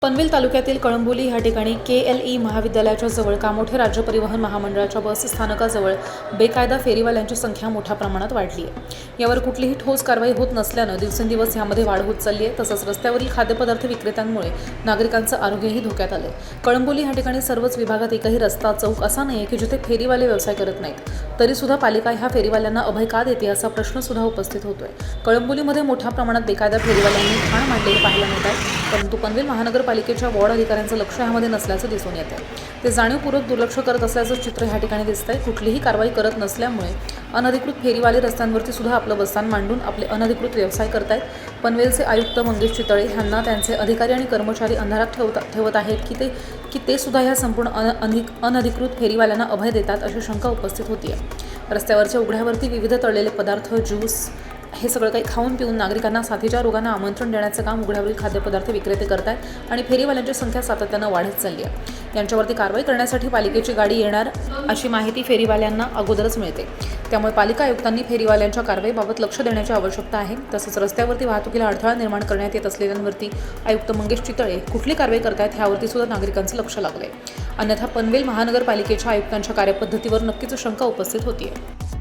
पनवेल तालुक्यातील कळंबोली ह्या ठिकाणी KLE महाविद्यालयाच्या जवळ कामोठे राज्य परिवहन महामंडळाच्या बस स्थानकाजवळ बेकायदा फेरीवाल्यांची संख्या मोठ्या प्रमाणात वाढली आहे। यावर कुठलीही ठोस कारवाई होत नसल्यानं दिवसेंदिवस यामध्ये वाढ होत चालली आहे। तसंच रस्त्यावरील खाद्यपदार्थ विक्रेत्यांमुळे नागरिकांचं आरोग्यही धोक्यात आलंय। कळंबोली ह्या ठिकाणी सर्वच विभागात एकही रस्ता चौक असा नाही की जिथे फेरीवाले व्यवसाय करत नाहीत, तरी सुद्धा पालिका ह्या फेरीवाल्यांना अभय का देते असा प्रश्न सुद्धा उपस्थित होतोय। कळंबोलीमध्ये मोठ्या प्रमाणात बेकायदा फेरीवाल्यांनी ठाण मांडलेले पाहायला मिळत आहे, परंतु पनवेल महानगरपालिकेच्या वॉर्ड अधिकाऱ्यांचं लक्ष यामध्ये नसल्याचं दिसून येते। ते जाणीवपूर्वक दुर्लक्ष करत असल्याचं चित्र ह्या ठिकाणी दिसतंय। कुठलीही कारवाई करत नसल्यामुळे अनधिकृत फेरीवाले रस्त्यांवरती सुद्धा आपलं बस्तान मांडून आपले अनधिकृत व्यवसाय करतायत। पनवेलचे आयुक्त मंगेश चितळे यांना त्यांचे अधिकारी आणि कर्मचारी अंधारात ठेवत आहेत की ते सुद्धा या संपूर्ण अनधिकृत फेरीवाल्यांना अभय देतात अशी शंका उपस्थित होती आहे। रस्त्यावरच्या उघड्यावरती विविध तळलेले पदार्थ, ज्यूस हे सगळं काही खाऊन पिऊन नागरिकांना साथीच्या रोगांना आमंत्रण देण्याचं काम उघड्यावरील खाद्यपदार्थ विक्रेते करतात आणि फेरीवाल्यांची संख्या सातत्यानं वाढत चालली आहे। यांच्यावरती कारवाई करण्यासाठी पालिकेची गाडी येणार अशी माहिती फेरीवाल्यांना अगोदरच मिळते। त्यामुळे पालिका आयुक्तांनी फेरीवाल्यांच्या कारवाईबाबत लक्ष देण्याची आवश्यकता आहे। तसंच रस्त्यावरती वाहतुकीला अडथळा निर्माण करण्यात येत असलेल्यांवरती आयुक्त मंगेश चितळे कुठली कारवाई करतायत ह्यावरती सुद्धा नागरिकांचं लक्ष लागलंय। अन्यथा पनवेल महानगरपालिकेच्या आयुक्तांच्या कार्यपद्धतीवर नक्कीच शंका उपस्थित होतीये।